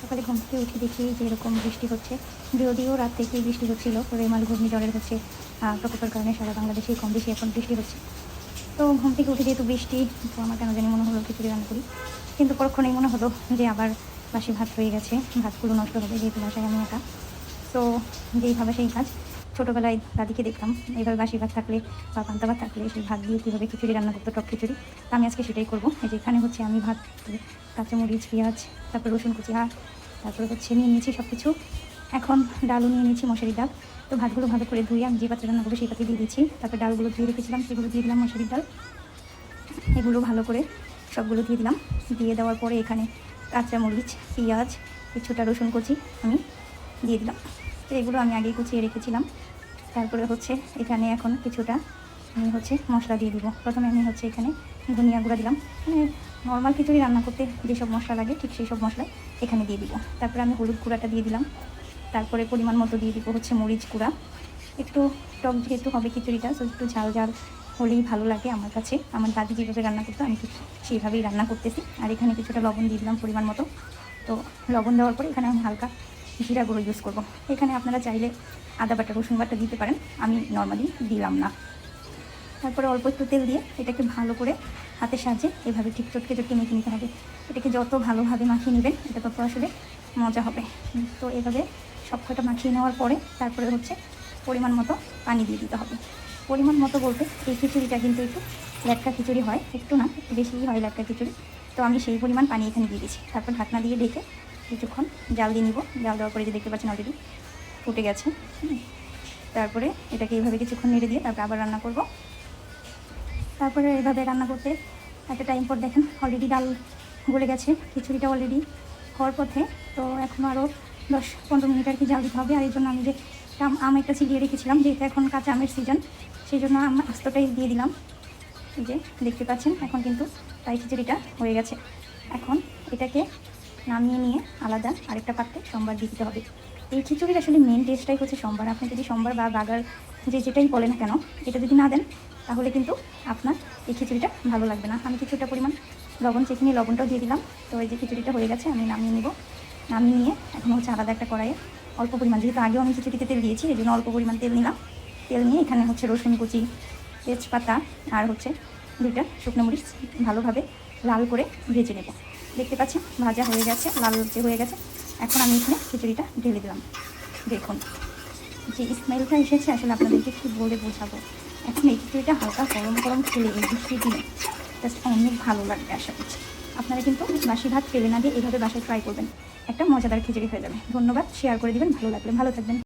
সকালে ঘুম থেকে উঠে দেখি যে এরকম বৃষ্টি হচ্ছে। যদিও রাত থেকেই বৃষ্টি হচ্ছিল, রেমাল ঘূর্ণিঝড়ের হচ্ছে প্রকোপের কারণে সারা বাংলাদেশেই কম বেশি এখন বৃষ্টি হচ্ছে। তো ঘুম থেকে উঠে যেহেতু বৃষ্টি, তো আমার কেন জানি মনে হলো খিচুড়ি রান্না করি। কিন্তু পরক্ষণেই মনে হলো যে আবার বাসি ভাত রয়ে গেছে, ভাতগুলো নষ্ট হবে যেহেতু বাসায় আমি একা। তো যেই ভাবা সেই কাজ। ছোটোবেলায় দাদিকে দেখতাম এইভাবে বাসি ভাত থাকলে বা পান্তা ভাত থাকলে সেই ভাত দিয়ে কীভাবে খিচুড়ি রান্না করতো, টক খিচুড়ি। তো আমি আজকে সেটাই করবো। এই যে এখানে হচ্ছে আমি ভাত, কাঁচামরিচ, পেঁয়াজ, তারপর রসুন কুচি, তারপরে হচ্ছে নিয়ে নিয়েছি সব কিছু। এখন ডালও নিয়ে নিয়েছি, মশারির ডাল। তো ভাতগুলো ভালো করে ধুয়ে আমি যে পাত্রে রান্না করবো সেই পাত্রে দিয়ে দিচ্ছি। তারপর ডালগুলো ধুয়ে রেখেছিলাম সেগুলো দিয়ে দিলাম, মশারির ডাল। এগুলো ভালো করে সবগুলো দিয়ে দিলাম। দিয়ে দেওয়ার পরে এখানে কাঁচামরিচ, পেঁয়াজ, কিছুটা রসুন কুচি আমি দিয়ে দিলাম। তো এগুলো আমি আগেই কুচিয়ে রেখেছিলাম। তারপরে হচ্ছে এখানে এখন কিছুটা আমি হচ্ছে মশলা দিয়ে দিব। প্রথমে আমি হচ্ছে এখানে ধনিয়া গুঁড়া দিলাম, মানে নর্মাল খিচুড়ি রান্না করতে যেসব মশলা লাগে ঠিক সেই সব মশলা এখানে দিয়ে দিব। তারপরে আমি হলুদ গুঁড়াটা দিয়ে দিলাম। তারপরে পরিমাণ মতো দিয়ে দিব হচ্ছে মরিচ গুঁড়া। একটু টক যেহেতু হবে খিচুড়িটা, তো একটু ঝাল ঝাল হলেই ভালো লাগে আমার কাছে। আমার দাদি যেভাবে রান্না করতো আমি ঠিক সেইভাবেই রান্না করতেছি। আর এখানে কিছুটা লবণ দিয়ে দিলাম পরিমাণ মতো। তো লবণ দেওয়ার পরে এখানে আমি হালকা জিরা গুঁড়ো ইউজ করব। এখানে আপনারা চাইলে আদা বাটা, রসুন বাটা দিতে পারেন, আমি নর্মালি দিলাম না। তারপরে অল্প একটু তেল দিয়ে এটাকে ভালো করে হাতের সাহায্যে এভাবে ঠিক চটকে চটকে মেখে নিতে হবে। এটাকে যত ভালোভাবে মাখিয়ে নেবেন এটা তত আসলে মজা হবে। তো এভাবে সব কটা মাখিয়ে নেওয়ার পরে তারপরে হচ্ছে পরিমাণ মতো পানি দিয়ে দিতে হবে। পরিমাণ মতো বলতে এই খিচুড়িটা কিন্তু একটু ল্যাটকা খিচুড়ি হয়, একটু না একটু বেশিই হয় ল্যাটকা খিচুড়ি। তো আমি সেই পরিমাণ পানি এখানে দিয়ে দিচ্ছি। তারপর ঢাকনা দিয়ে ঢেকে কিছুক্ষণ জাল দিয়ে নিব। জাল দেওয়ার পরে যে দেখতে পাচ্ছেন অলরেডি ফুটে গেছে। তারপরে এটাকে এইভাবে কিছুক্ষণ নেড়ে দিয়ে তারপরে আবার রান্না করব। তারপরে এভাবে রান্না করতে একটা টাইম পর দেখেন অলরেডি ডাল গলে গেছে, খিচুড়িটা অলরেডি হওয়ার পথে। তো এখনও আরও 10-15 মিনিট আর কি জাল দিতে হবে। আর এই জন্য আমি যে আম একটা ছিলিয়ে রেখেছিলাম, যেহেতু এখন কাঁচা আমের সিজন, সেই জন্য আস্তটাই দিয়ে দিলাম। এই যে দেখতে পাচ্ছেন এখন কিন্তু তাই খিচুড়িটা হয়ে গেছে। এখন এটাকে নামিয়ে নিয়ে আলাদা আরেকটা পাত্রে সম্বার দিয়ে দিতে হবে। এই খিচুড়ির আসলে মেন টেস্টটাই হচ্ছে সম্বার। আপনি যদি সম্বার বা বাগার যেটাই বলে না কেন, এটা যদি না দেন তাহলে কিন্তু আপনার এই খিচুড়িটা ভালো লাগবে না। আমি কিছুটা পরিমাণ লবণ চেখে নিয়ে লবণটাও দিয়ে দিলাম। তো এই যে খিচুড়িটা হয়ে গেছে, আমি নামিয়ে নেব। নামিয়ে নিয়ে এখন হচ্ছে আলাদা একটা কড়াইয়ে অল্প পরিমাণ, যেহেতু আগেও আমি খিচুড়িতে তেল দিয়েছি এই জন্য অল্প পরিমাণ তেল নিলাম। তেল নিয়ে এখানে হচ্ছে রসুন কুচি, তেজপাতা আর হচ্ছে 2টা শুকনো মরিচ ভালোভাবে লাল করে ভেজে নেব। দেখতে পাচ্ছেন ভাজা হয়ে গেছে, লালচে হয়ে গেছে। এখন আমি এখানে খিচুড়িটা ঢেলে দিলাম। দেখুন যে স্মেলটা এসেছে, আসলে আপনাদেরকে কী বলে বোঝাবো। এখন এই খিচুড়িটা হালকা গরম গরম খেলে এই বৃষ্টির দিনে জাস্ট অনেক ভালো লাগবে আশা করছি। আপনারা কিন্তু বাসি ভাত ফেলে না দিয়ে এভাবে বাসায় ট্রাই করবেন, একটা মজাদার খিচুড়ি হয়ে যাবে। ধন্যবাদ, শেয়ার করে দিবেন, ভালো লাগলে ভালো থাকবেন।